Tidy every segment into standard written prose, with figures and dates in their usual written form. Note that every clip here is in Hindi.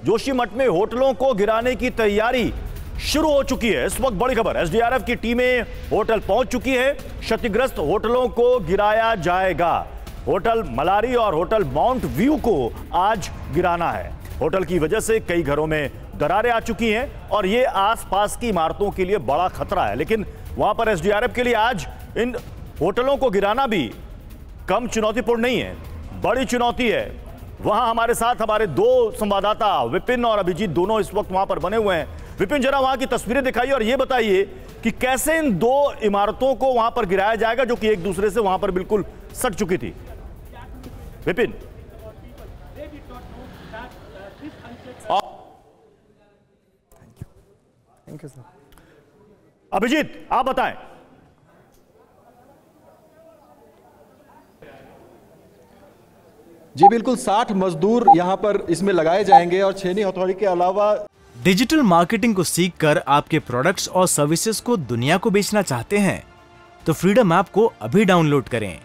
जोशीमठ में होटलों को गिराने की तैयारी शुरू हो चुकी है। इस वक्त बड़ी खबर, एसडीआरएफ की टीमें होटल पहुंच चुकी है। क्षतिग्रस्त होटलों को गिराया जाएगा। होटल मलारी और होटल माउंट व्यू को आज गिराना है। होटल की वजह से कई घरों में दरारें आ चुकी हैं और ये आसपास की इमारतों के लिए बड़ा खतरा है। लेकिन वहां पर एसडीआरएफ के लिए आज इन होटलों को गिराना भी कम चुनौतीपूर्ण नहीं है, बड़ी चुनौती है। वहां हमारे साथ हमारे दो संवाददाता विपिन और अभिजीत दोनों इस वक्त वहां पर बने हुए हैं। विपिन, जरा वहां की तस्वीरें दिखाइए और यह बताइए कि कैसे इन दो इमारतों को वहां पर गिराया जाएगा जो कि एक दूसरे से वहां पर बिल्कुल सट चुकी थी। Vipin, thank you sir. Abhijeet, आप बताएं। जी बिल्कुल, 60 मजदूर यहां पर इसमें लगाए जाएंगे और छेनी हथौड़ी के अलावा डिजिटल मार्केटिंग को सीखकर आपके प्रोडक्ट्स और सर्विसेज को दुनिया को बेचना चाहते हैं तो फ्रीडम ऐप को अभी डाउनलोड करें।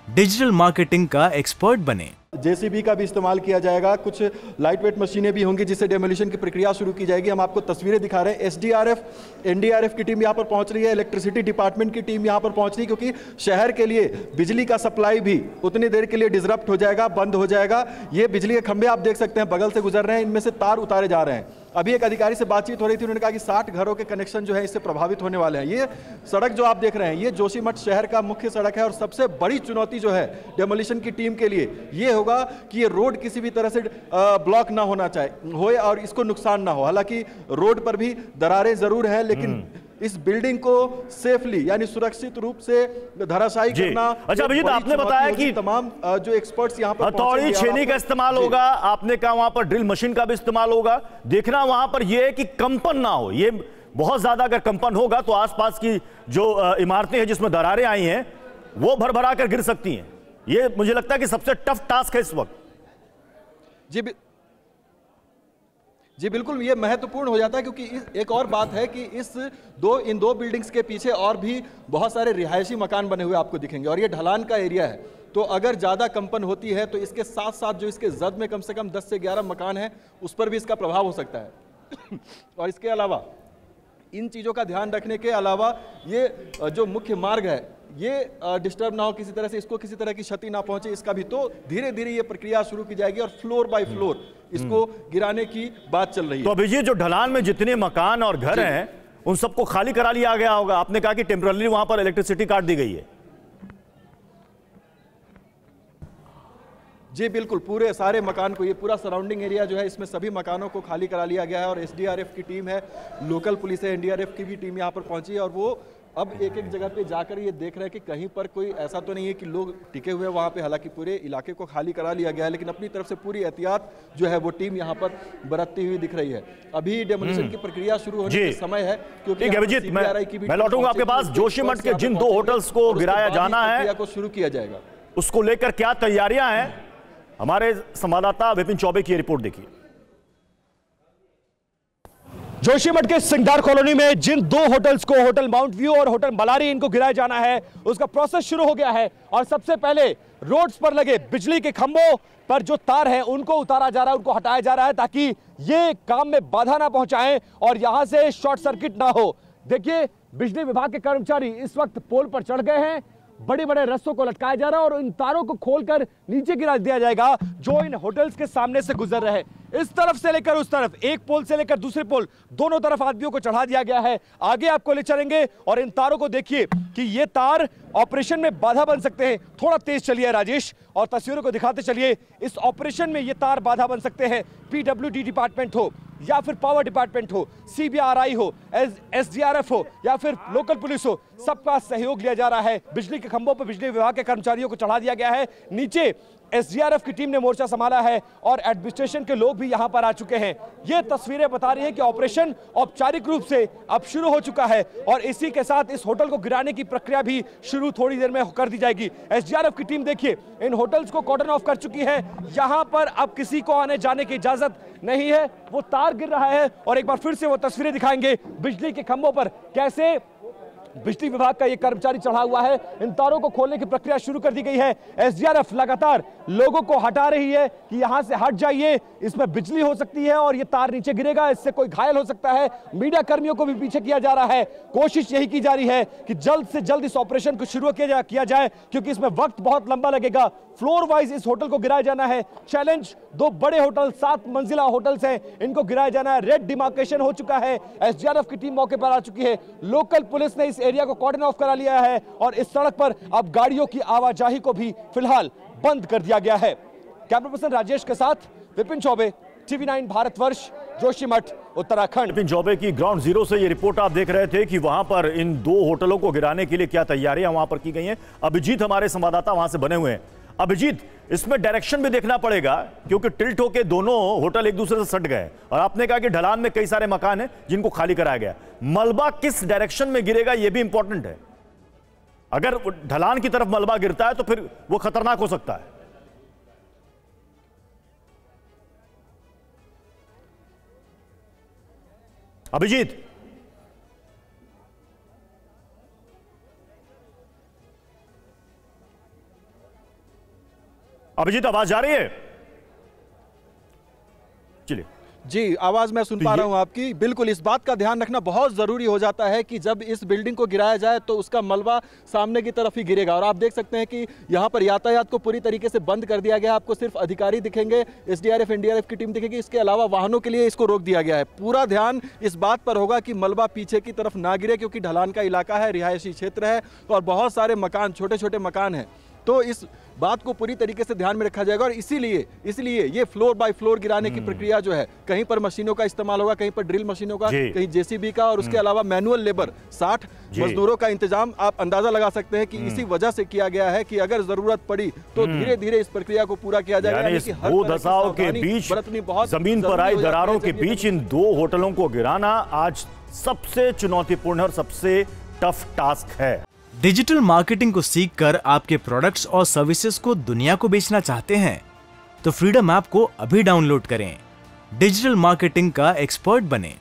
डिजिटल मार्केटिंग का एक्सपर्ट बने। जेसीबी का भी इस्तेमाल किया जाएगा, कुछ लाइट वेट मशीनें भी होंगी जिससे डेमोलिशन की प्रक्रिया शुरू की जाएगी। हम आपको तस्वीरें दिखा रहे हैं। एसडीआरएफ, एनडीआरएफ की टीम यहां पर पहुंच रही है, इलेक्ट्रिसिटी डिपार्टमेंट की टीम यहां पर पहुंच रही है, क्योंकि शहर के लिए बिजली का सप्लाई भी उतनी देर के लिए डिसरप्ट हो जाएगा, बंद हो जाएगा। ये बिजली के खंभे आप देख सकते हैं बगल से गुजर रहे हैं, इनमें से तार उतारे जा रहे हैं। अभी एक अधिकारी से बातचीत हो रही थी, उन्होंने कहा कि 60 घरों के कनेक्शन जो है इससे प्रभावित होने वाले हैं। ये सड़क जो आप देख रहे हैं ये जोशीमठ शहर का मुख्य सड़क है और सबसे बड़ी चुनौती जो है डेमोलिशन की टीम के लिए ये होगा कि ये रोड किसी भी तरह से ब्लॉक ना होना चाहिए और इसको नुकसान ना हो। हालांकि रोड पर भी दरारें जरूर हैं, लेकिन इस बिल्डिंग को सेफली यानी सुरक्षित रूप से धराशायी करना। अच्छा अभिजीत, आपने बताया कि तमाम जो एक्सपर्ट्स यहाँ पर हथौड़ी छेनी का इस्तेमाल होगा, आपने कहा वहां पर ड्रिल मशीन का भी इस्तेमाल होगा। देखना वहां पर यह है कि कंपन ना हो। ये बहुत ज्यादा अगर कंपन होगा तो आसपास की जो इमारतें हैं जिसमें दरारें आई हैं वो भरभरा कर गिर सकती हैं। ये मुझे लगता है कि सबसे टफ टास्क है इस वक्त। जी बिल्कुल, ये महत्वपूर्ण हो जाता है क्योंकि एक और बात है कि इन दो बिल्डिंग्स के पीछे और भी बहुत सारे रिहायशी मकान बने हुए आपको दिखेंगे और ये ढलान का एरिया है। तो अगर ज़्यादा कंपन होती है तो इसके साथ साथ जो इसके जद में कम से कम 10 से 11 मकान हैं उस पर भी इसका प्रभाव हो सकता है। और इसके अलावा इन चीज़ों का ध्यान रखने के अलावा ये जो मुख्य मार्ग है ये डिस्टर्ब ना हो किसी तरह से, इसको किसी तरह की क्षति ना पहुंचे, इसका भी तो धीरे धीरे ये प्रक्रिया शुरू की जाएगी और फ्लोर बाय फ्लोर इसको गिराने की बात चल रही है। तो अभिजीत, जो ढलान में जितने मकान और घर हैं उन सबको खाली करा लिया गया होगा। आपने कहा कि टेम्पररी वहां पर इलेक्ट्रिसिटी काट दी गई है। जी बिल्कुल, पूरे सारे मकान को, ये पूरा सराउंडिंग एरिया जो है इसमें सभी मकानों को खाली करा लिया गया है और एसडीआरएफ की टीम है, लोकल पुलिस है, एनडीआरएफ की भी टीम यहाँ पर पहुंची है और वो अब एक एक जगह पे जाकर ये देख रहे हैं कि कहीं पर कोई ऐसा तो नहीं है कि लोग टिके हुए वहाँ पे। हालांकि पूरे इलाके को खाली करा लिया गया है, लेकिन अपनी तरफ से पूरी एहतियात जो है वो टीम यहाँ पर बरतती हुई दिख रही है। अभी डेमोलिशन की प्रक्रिया शुरू होने का समय है क्योंकि अभिजीत, मैं लौटूंगा आपके पास। जोशीमठ के जिन दो होटल्स को गिराया जाना है को शुरू किया जाएगा, उसको लेकर क्या तैयारियां हैं, हमारे संवाददाता विपिन चौबे की रिपोर्ट देखिए। जोशीमठ के सिंगदार कॉलोनी में जिन दो होटल्स को, होटल माउंट व्यू और होटल मलारी, इनको गिराया जाना है उसका प्रोसेस शुरू हो गया है। और सबसे पहले रोड्स पर लगे बिजली के खंभों पर जो तार है उनको उतारा जा रहा है, उनको हटाया जा रहा है ताकि ये काम में बाधा ना पहुंचाएं और यहां से शॉर्ट सर्किट ना हो। देखिए, बिजली विभाग के कर्मचारी इस वक्त पोल पर चढ़ गए हैं, बड़े बड़े रस्सों को लटकाया जा रहा है और इन तारों को खोलकर नीचे गिरा दिया जाएगा जो इन होटल्स के सामने से गुजर रहे हैं। इस तरफ से लेकर उस तरफ, एक पोल से लेकर दूसरे पोल, दोनों तरफ आदमियों को चढ़ा दिया गया है। आगे आपको ले चलेंगे और इन तारों को देखिए कि ये तार ऑपरेशन में बाधा बन सकते हैं। थोड़ा तेज चलिए राजेश और तस्वीरों को दिखाते चलिए। इस ऑपरेशन में ये तार बाधा बन सकते हैं। पीडब्ल्यूडी डिपार्टमेंट हो या फिर पावर डिपार्टमेंट हो, सीबीआरआई हो, एसडीआरएफ हो या फिर लोकल पुलिस हो, सबका सहयोग लिया जा रहा है। बिजली के खंभों पर बिजली विभाग के कर्मचारियों को चढ़ा दिया गया है। नीचे एसडीआरएफ की टीम ने मोर्चा संभाला है और एडमिनिस्ट्रेशन के लोग भी यहां पर आ चुके हैं। ये तस्वीरें बता रही है कि ऑपरेशन औपचारिक रूप से अब शुरू हो चुका है और इसी के साथ इस होटल को गिराने की प्रक्रिया भी शुरू थोड़ी देर में कर दी जाएगी। एसडीआरएफ की टीम देखिए इन होटल्स को कॉर्डन ऑफ कर चुकी है। यहां पर अब किसी को आने जाने की इजाजत नहीं है। वो तार गिर रहा है और एक बार फिर से वो तस्वीरें दिखाएंगे बिजली के खंभों पर कैसे बिजली विभाग का ये कर्मचारी चढ़ा हुआ है। इन तारों को खोलने की प्रक्रिया शुरू कर दी गई है। एसडीआरएफ लगातार लोगों को हटा रही है कि यहां से हट जाइए, इसमें बिजली हो सकती है और ये तार नीचे गिरेगा, इससे कोई घायल हो सकता है। मीडिया कर्मियों को भी पीछे किया जा रहा है। कोशिश यही की जा रही है कि जल्द से जल्द इस ऑपरेशन को शुरू किया जाए, क्योंकि इसमें वक्त बहुत लंबा लगेगा। फ्लोर वाइज इस होटल को गिराया जाना है। चैलेंज, 2 बड़े होटल, 7 मंजिला होटल्स हैं, इनको गिराया जाना है। रेड डिमार्केशन हो चुका है। एसडीआरएफ की टीम मौके पर आ चुकी है। लोकल पुलिस ने इस एरिया को कॉर्डन ऑफ करा लिया है और इस सड़क पर अब गाड़ियों की आवाजाही को भी फिलहाल बंद कर दिया गया है। कैमरा पर्सन राजेश के साथ विपिन चौबे, TV9 भारतवर्ष, जोशीमठ, उत्तराखंड। विपिन चौबे की ग्राउंड जीरो से ये रिपोर्ट आप देख रहे थे कि वहां पर इन 2 होटलों को गिराने के लिए क्या तैयारियां वहां पर की गई हैं। अभिजीत हमारे संवाददाता वहां से बने हुए हैं। अभिजीत, इसमें डायरेक्शन भी देखना पड़ेगा क्योंकि टिल्ट होके दोनों होटल एक दूसरे से सट गए और आपने कहा कि ढलान में कई सारे मकान हैं जिनको खाली कराया गया। मलबा किस डायरेक्शन में गिरेगा यह भी इंपॉर्टेंट है। अगर ढलान की तरफ मलबा गिरता है तो फिर वो खतरनाक हो सकता है। अभिजीत, अभिजीत आवाज आ रही है? चलिए जी, आवाज मैं सुन पा रहा हूं आपकी। बिल्कुल, इस बात का ध्यान रखना बहुत जरूरी हो जाता है कि जब इस बिल्डिंग को गिराया जाए तो उसका मलबा सामने की तरफ ही गिरेगा। और आप देख सकते हैं कि यहां पर यातायात को पूरी तरीके से बंद कर दिया गया। आपको सिर्फ अधिकारी दिखेंगे, एसडीआरएफ, एनडीआरएफ की टीम दिखेगी। इसके अलावा वाहनों के लिए इसको रोक दिया गया है। पूरा ध्यान इस बात पर होगा कि मलबा पीछे की तरफ ना गिरे, क्योंकि ढलान का इलाका है, रिहायशी क्षेत्र है और बहुत सारे मकान, छोटे छोटे मकान हैं। तो इस बात को पूरी तरीके से ध्यान में रखा जाएगा और इसीलिए ये फ्लोर बाय फ्लोर गिराने की प्रक्रिया जो है, कहीं पर मशीनों का इस्तेमाल होगा, कहीं पर ड्रिल मशीनों का, कहीं जेसीबी का और उसके अलावा मैनुअल लेबर 60 मजदूरों का इंतजाम। आप अंदाजा लगा सकते हैं कि इसी वजह से किया गया है कि अगर जरूरत पड़ी तो धीरे धीरे इस प्रक्रिया को पूरा किया जाएगा। यानी दो दशाओं के बीच, जमीन पर आई दरारों के बीच इन 2 होटलों को गिराना आज सबसे चुनौतीपूर्ण और सबसे टफ टास्क है। डिजिटल मार्केटिंग को सीखकर आपके प्रोडक्ट्स और सर्विसेज को दुनिया को बेचना चाहते हैं तो फ्रीडम ऐप को अभी डाउनलोड करें। डिजिटल मार्केटिंग का एक्सपर्ट बनें।